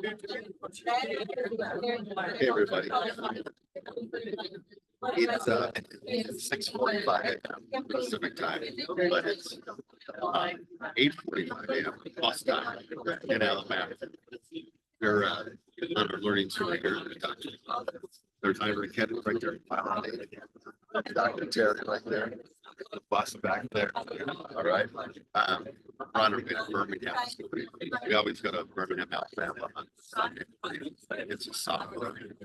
Hey everybody. It's 6:45 a.m. Pacific time, but it's 8:45 a.m. bus time in Alabama. They're on our learning tour here. There's Ivory Kennedy right there. Dr. Terry right there. The bus back there. All right. We're on our way to Birmingham. We always go to Birmingham, Alabama on Sunday. It's a solid,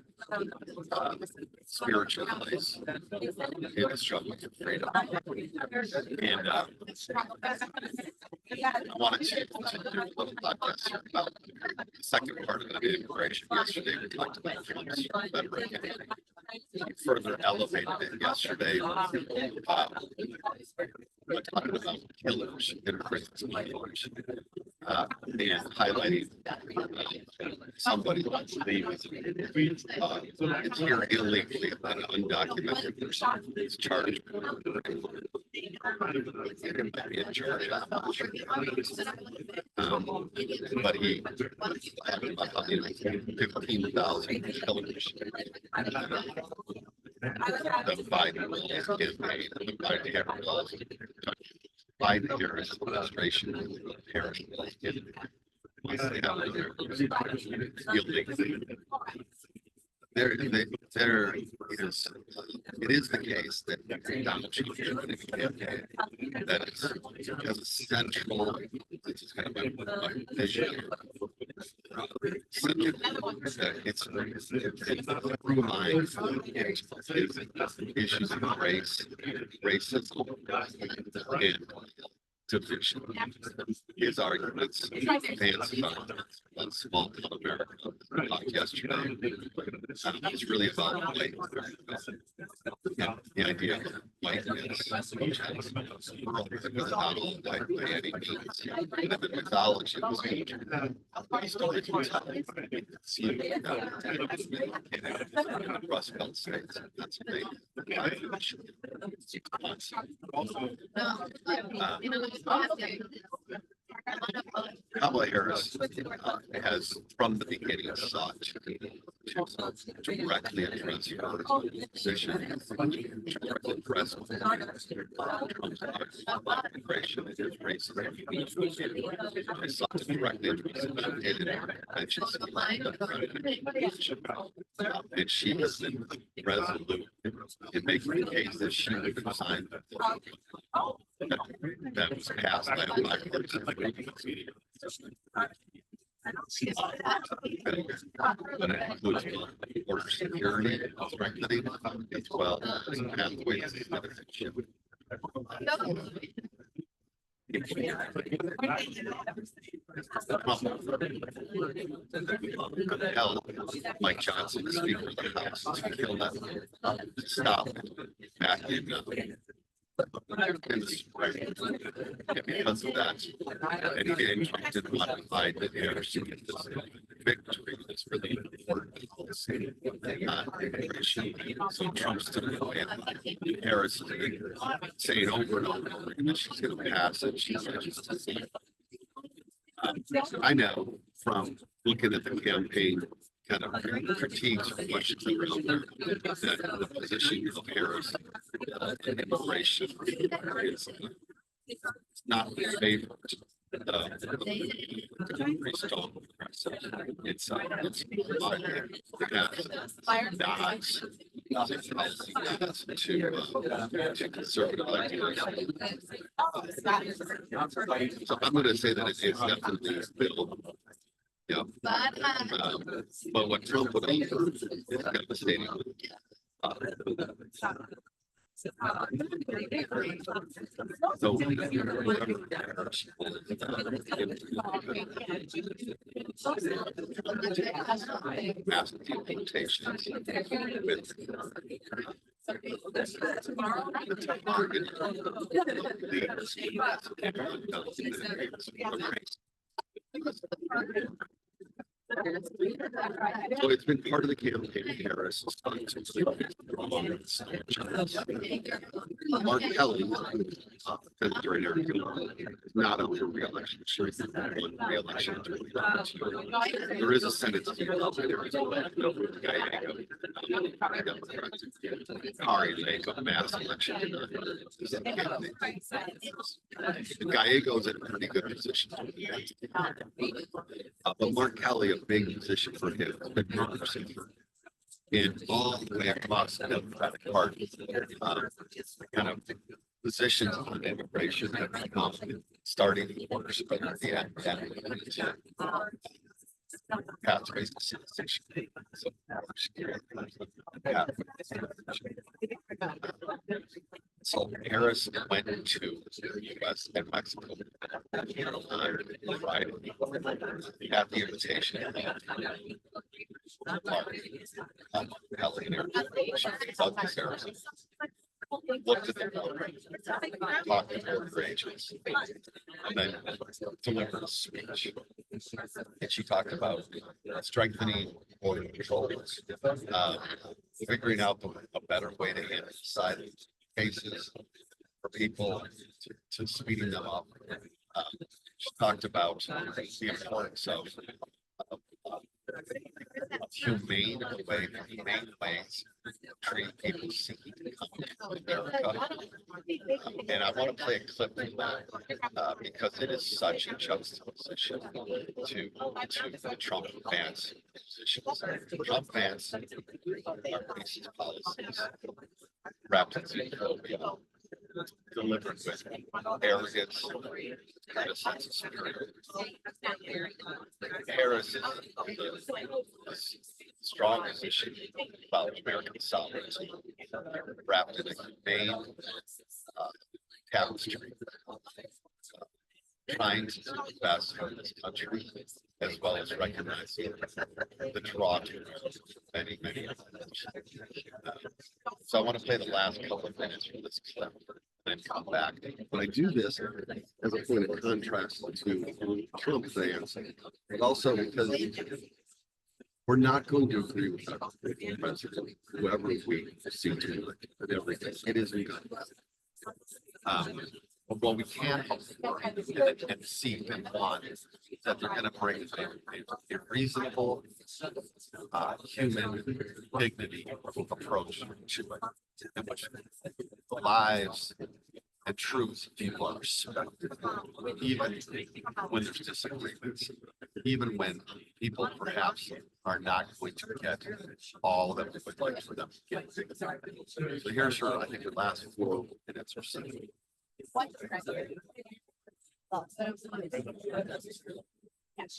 spiritual place in the struggle for freedom. And I wanted to do a little podcast here about the second part of the immigration. Yesterday, we talked about Trump's rhetoric. He further elevated it yesterday. We're talking about killers, immigrants, killers, and highlighting somebody who I believe is here illegally, an undocumented person is charged. It might be in charge, I'm not sure. But he had about 15,000 killers. The Biden Harris administration Harris it is the case that Donald Trump that is as a central, this is kind of my vision. It's through line issues of race, racism, and division. His arguments advances on small town America talked yesterday. It's really about white. The idea of whiteness, which has not all white by any means. And the mythology of this country, Rust Belt states, that's Kamala Harris has, from the beginning, sought to directly address her position, to directly address Trump's immigration and his racism. She sought to directly address it, and she has been resolute in making the case that she would resign that was passed by a bipartisan but it includes border security, strengthening, as well as pathways and other things. Compel Mike Johnson, the Speaker of the House, to kill that, stop back in the spring. And because of that, and he didn't want to hide that Harris to get this victory, this really important policy on immigration. So Trump's to and Harris is saying over and over that she's going to pass it. She's just I know from looking at the campaign kind of critiques or questions that were out there that the position of Harris in immigration is not favorite. It's nods to conservative ideas. So I'm going to say that it is definitely a bill. Yeah. But what Trump would offer is devastating. So massive deportations with So it's been part of the campaign. Harris is starting to Mark Kelly, during Arizona, is not up for re-election. Sure, re-election in 2022. There is a Senate seat up in Arizona. Gallego mass election. Gallego's in a pretty good position. But Mark Kelly, a big position for him, has been controversial in all the way across the Democratic Party. Kind of positions on immigration have become starting worse, but at the end, pathways to citizenship. So Harris went to the U.S. and Mexico on Friday at the invitation of Kelly and Arizona. Looked at the board, talked to border agents, and then delivered a speech. And she talked about strengthening border controls, figuring out a better way to handle asylum cases for people, to speeding them up. She talked about the importance of humane ways to treat people seeking to come to America. And I want to play a clip from that because it is such a juxtaposition to the Trump Vance positions. Trump Vance are racist policies wrapped in xenophobia, delivered with arrogance and a sense of superiority. Harris is strong position about American sovereignty, wrapped in a humane tapestry, trying to do the best for this country, as well as recognizing the draw to many. So I want to play the last couple of minutes from this clip and come back. But I do this as a point of contrast to Trump fans, but also because we're not going to agree with our president, whoever we seek to elect and everything. It isn't good. What we can hope for and seek and want is that they're going to bring a reasonable, human dignity approach to it, in which the lives and truths of people are respected, even when there's disagreements, even when people perhaps are not going to get all that we would like for them to get. So here's her, I think, her last 4 minutes or so. She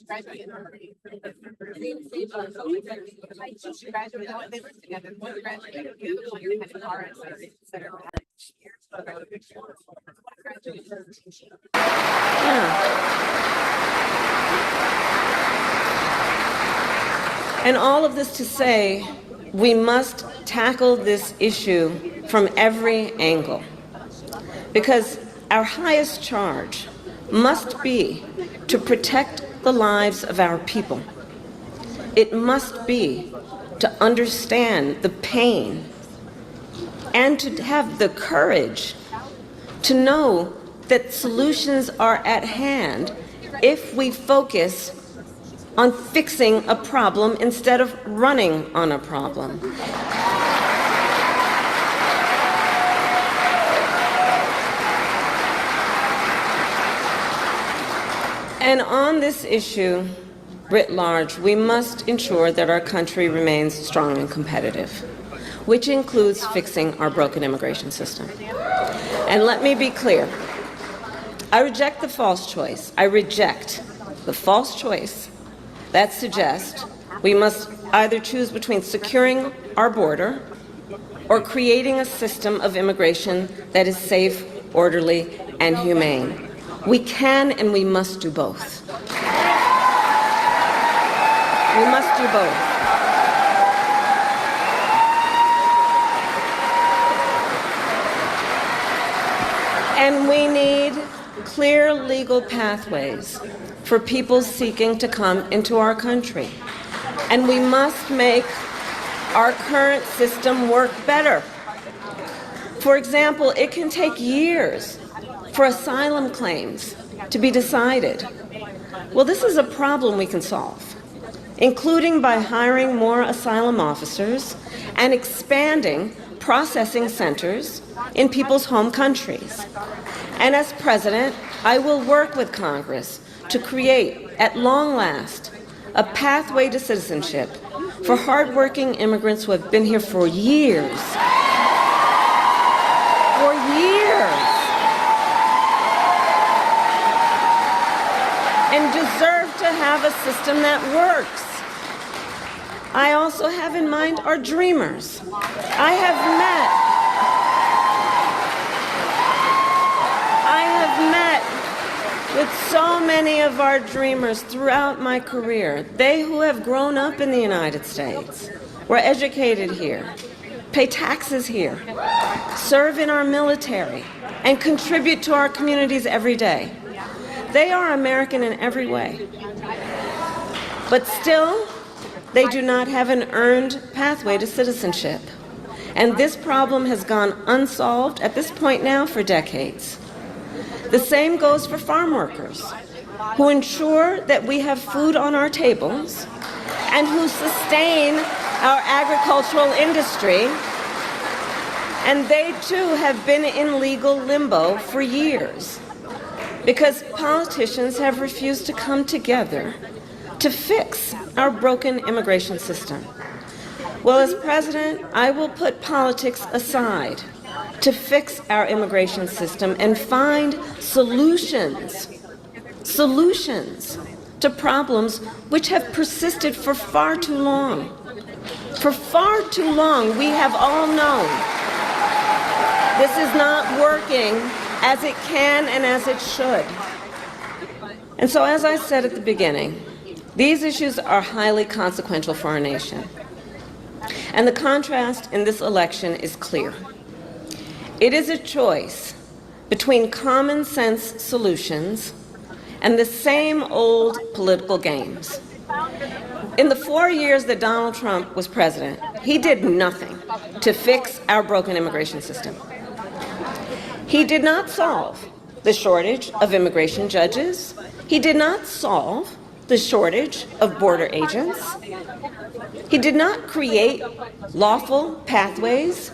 graduated. She graduated. They worked together. One graduated. The other one had a car accident, etc. And all of this to say, we must tackle this issue from every angle, because our highest charge must be to protect the lives of our people. It must be to understand the pain and to have the courage to know that solutions are at hand if we focus on fixing a problem instead of running on a problem. And on this issue, writ large, we must ensure that our country remains strong and competitive, which includes fixing our broken immigration system. And let me be clear, I reject the false choice. I reject the false choice that suggests we must either choose between securing our border or creating a system of immigration that is safe, orderly, and humane. We can and we must do both. We must do both. And we need clear legal pathways for people seeking to come into our country. and we must make our current system work better. For example, it can take years for asylum claims to be decided. Well, this is a problem we can solve, including by hiring more asylum officers and expanding processing centers in people's home countries. And as president, I will work with Congress to create, at long last, a pathway to citizenship for hardworking immigrants who have been here for years. For years. And deserve to have a system that works. I also have in mind our dreamers. I have met with so many of our dreamers throughout my career. They who have grown up in the United States, were educated here, pay taxes here, serve in our military, and contribute to our communities every day. They are American in every way. But still, they do not have an earned pathway to citizenship. And this problem has gone unsolved at this point now for decades. The same goes for farm workers, who ensure that we have food on our tables and who sustain our agricultural industry. And they too have been in legal limbo for years because politicians have refused to come together to fix our broken immigration system. Well, as president, I will put politics aside to fix our immigration system and find solutions to problems which have persisted for far too long. For far too long, we have all known this is not working as it can and as it should. And so, as I said at the beginning, these issues are highly consequential for our nation. And the contrast in this election is clear. It is a choice between common sense solutions and the same old political games. In the 4 years that Donald Trump was president, he did nothing to fix our broken immigration system. He did not solve the shortage of immigration judges. He did not solve the shortage of border agents. He did not create lawful pathways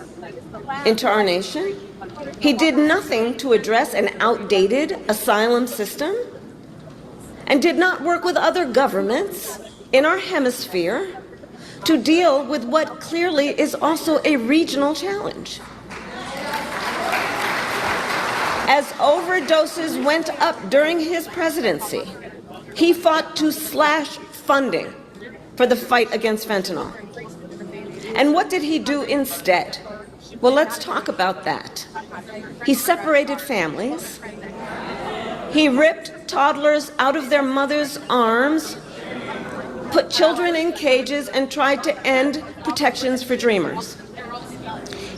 into our nation. He did nothing to address an outdated asylum system and did not work with other governments in our hemisphere to deal with what clearly is also a regional challenge. As overdoses went up during his presidency, he fought to slash funding for the fight against fentanyl. And what did he do instead? Well, let's talk about that. He separated families. He ripped toddlers out of their mother's arms, put children in cages, and tried to end protections for dreamers.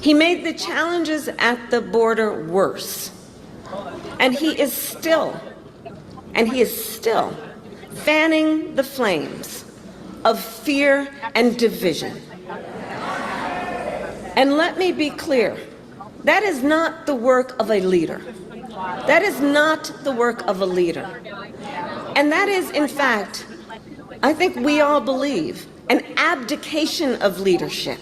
He made the challenges at the border worse. And he is still fanning the flames of fear and division. And let me be clear, that is not the work of a leader. That is not the work of a leader. And that is, in fact, I think we all believe, an abdication of leadership.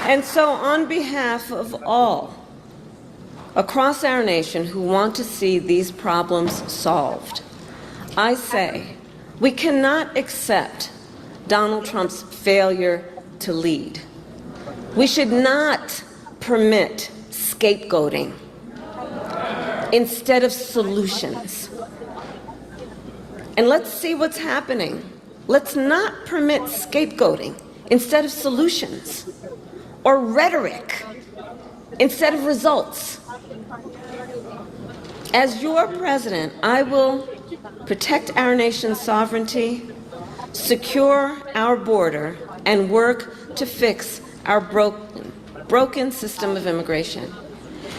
And so, on behalf of all across our nation who want to see these problems solved, I say we cannot accept Donald Trump's failure to lead. We should not permit scapegoating instead of solutions. And let's see what's happening. Let's not permit scapegoating instead of solutions, or rhetoric instead of results. As your president, I will protect our nation's sovereignty, secure our border, and work to fix our broken system of immigration.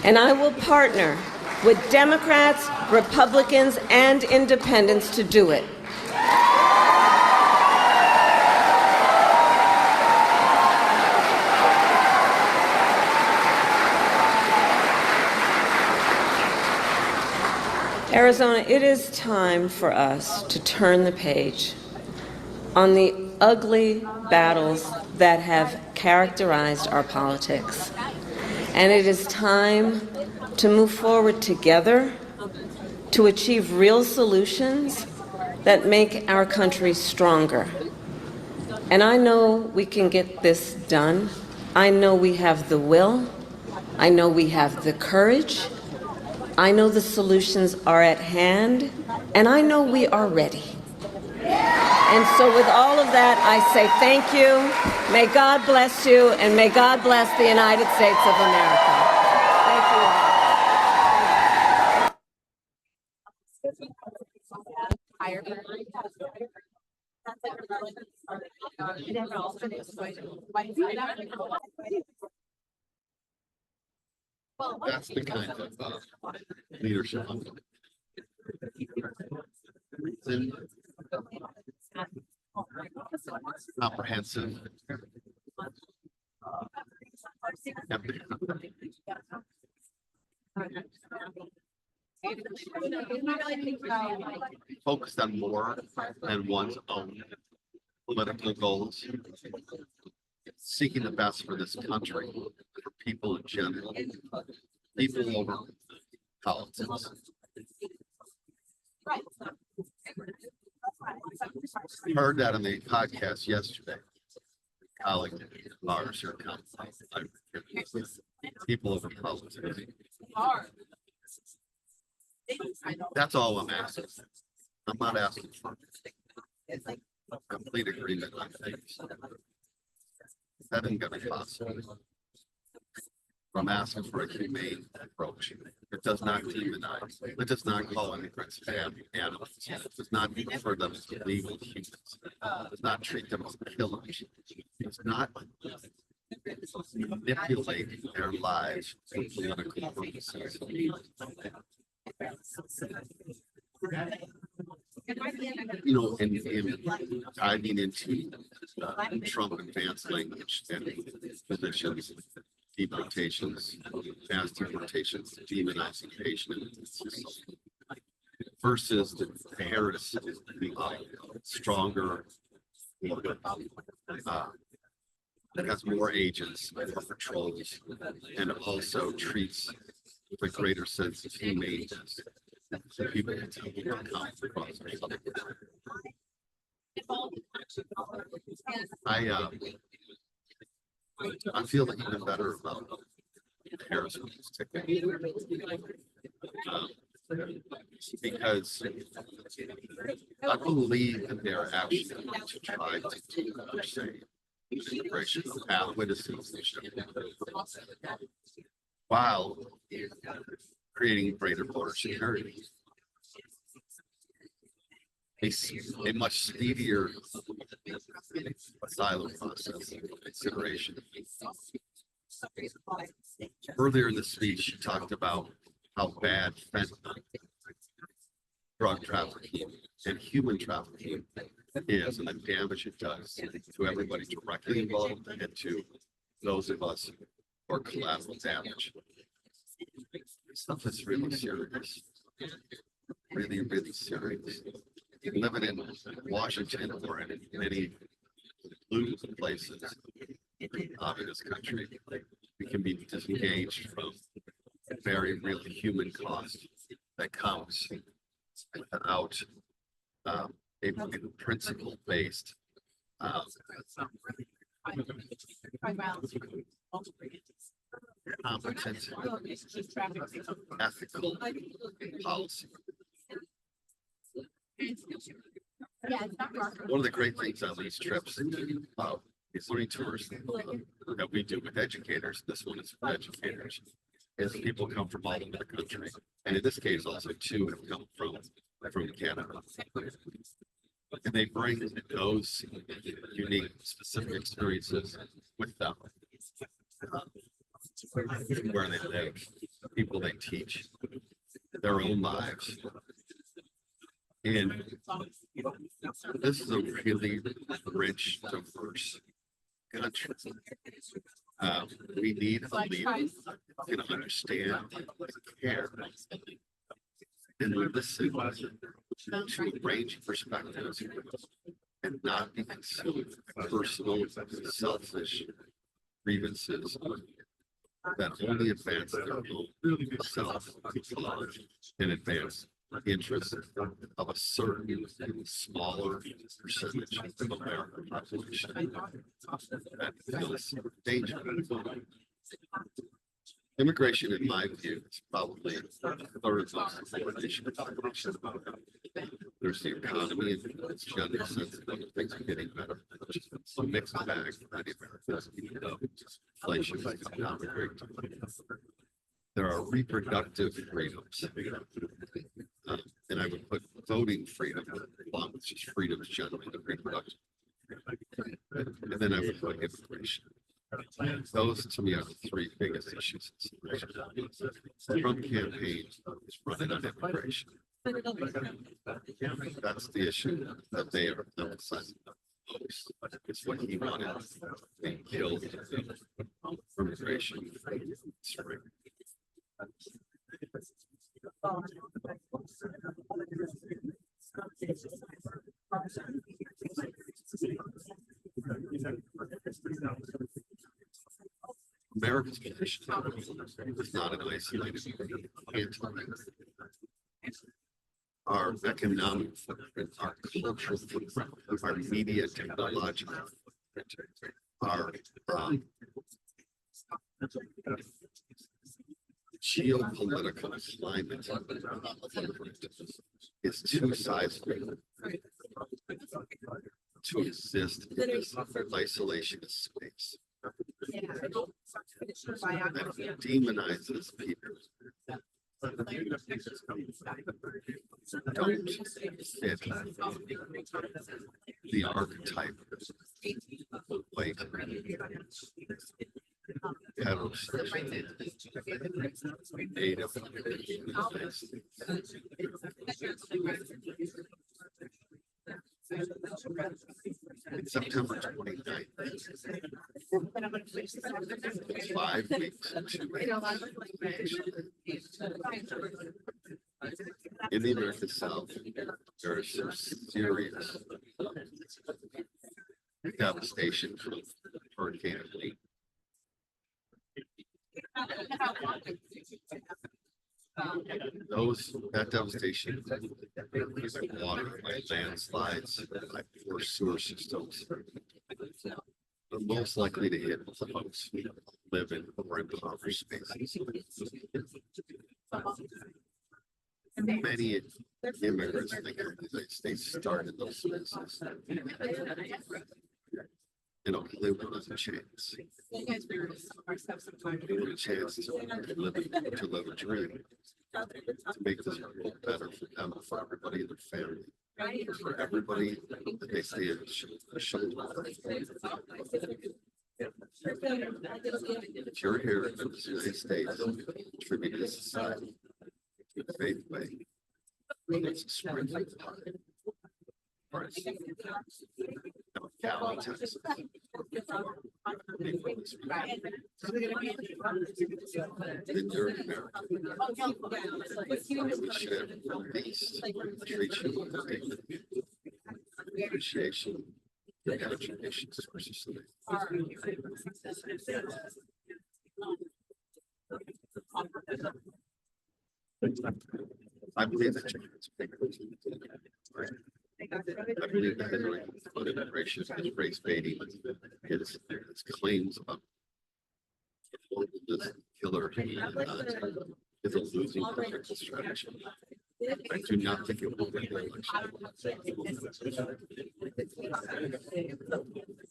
And I will partner with Democrats, Republicans, and independents to do it. Arizona, it is time for us to turn the page on the ugly battles that have characterized our politics. And it is time to move forward together to achieve real solutions that make our country stronger. And I know we can get this done. I know we have the will. I know we have the courage. I know the solutions are at hand, and I know we are ready. And so with all of that, I say thank you. May God bless you, and may God bless the United States of America. Thank you. That's the kind of leadership I'm looking for. Comprehensive. Focused on more than one's own political goals, seeking the best for this country, for people in general, people over politics. Heard that on the podcast yesterday. Colleague of ours here, people over politics. That's all I'm asking. I'm not asking for complete agreement on things. That isn't going to be possible. I'm asking for a humane approach. It does not demonize. It does not call immigrants bad animals. It does not refer them as illegal humans. It does not treat them as killers. It does not manipulate their lives for political purposes. You know, and diving into Trump advanced language and positions, deportations, mass deportations, demonizing patients, versus the Harris stronger, that has more agents, more patrols, and also treats with a greater sense of humaneness. So people can tell you across the I feel even better about Harris because I believe that they're actually going to try to say immigration pathway to citizenship while creating greater border security. A much speedier asylum process consideration. Earlier in the speech, she talked about how bad fentanyl, drug trafficking, and human trafficking is, and the damage it does to everybody directly involved and to those of us who are collateral damage. Stuff is really serious. Really, really serious. Living in Washington or in many blue places in this country, we can be disengaged from the very real human cost that comes without a principle-based competent, ethical policy. One of the great things on these trips is learning tours that we do with educators. This one is for educators. Is people come from all over the country, and in this case, also two have come from Canada, and they bring those unique, specific experiences with them, where they live, people they teach, their own lives. And this is a really rich, diverse country. We need a leader who can understand and care and listen to a range of perspectives and not be consumed with personal, selfish grievances that only advance their own self and advance interests of a certain smaller percentage of American population that feels dangerous. Immigration, in my view, is probably the third most important issue. There's the economy, and it's gender sensitive, things are getting better. It's a mixed bag for many Americans, even though inflation has come down a great deal. There are reproductive freedoms. And I would put voting freedom along with just freedoms generally, the reproductive. And then I would put immigration. Those to me are the three biggest issues. The Trump campaign is running on immigration. That's the issue that they are emphasizing most. It's what he wanted being killed for immigration. America's position is not an isolated our economic footprint, our cultural footprint, our media technological footprint, our geopolitical climate is too sizable to exist in this isolationist space. That demonizes people. Don't fit the archetype of white heterosexual native September 29th. 5 weeks. In the American South, there is some serious devastation from Hurricane Lee. That devastation is water, by landslides, by poor sewer systems. Are most likely to hit folks who live in or impoverished spaces. Many immigrants in the United States started those spaces. You know, live with a chance. A chance to live a dream. To make this world better for them, for everybody in their family, for everybody that they stand shoulder. If you're here in the United States, contribute to society, to the faith way, it's a spring of time. Or it's Cali, Texas. Then you're American. We should at least treat you with dignity, appreciation, your contributions to our society. I believe that I believe that Hillary on immigration is race baiting his claims about this killer is a losing political strategy. I do not think it will win the election.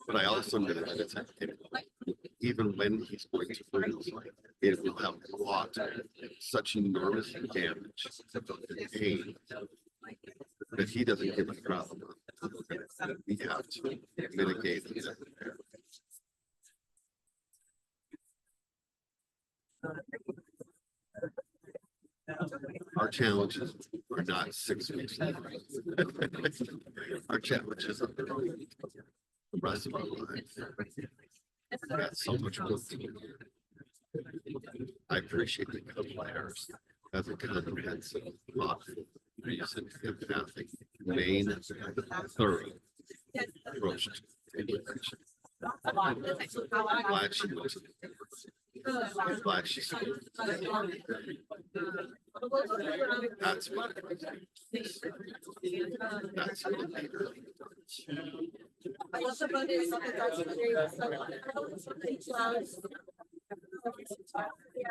But I also know that even when he's going to lose, it will have wrought such enormous damage and pain that he doesn't give a crap about. We have to mitigate it. Our challenges are not 6 weeks. Our challenges are the rest of our lives. We've got so much work to do. I appreciate the Kamala Harris as a comprehensive, thoughtful, reasoned, empathic, humane, thorough approach to immigration. I'm glad she was. I'm glad she's. That's what. That's what.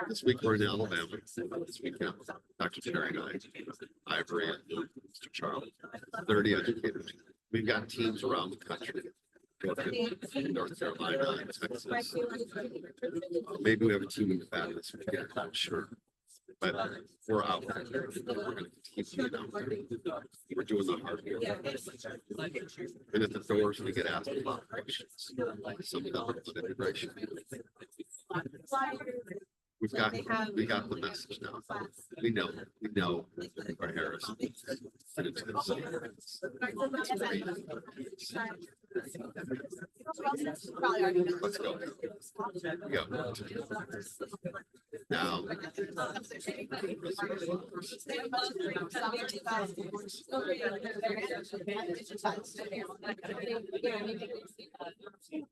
This week we're in Alabama. This weekend, Dr. Terry and I, Ivory and Mr. Charles, 30 educators. We've got teams around the country. North Carolina, Texas. Maybe we have a team in Nevada this weekend, I'm not sure. But we're out there. We're going to keep being out there. We're doing the hard work. And at the doors, we get asked a lot of questions. Some of them on immigration. We got the message now. We know our Harris. Let's go. Yeah. Now.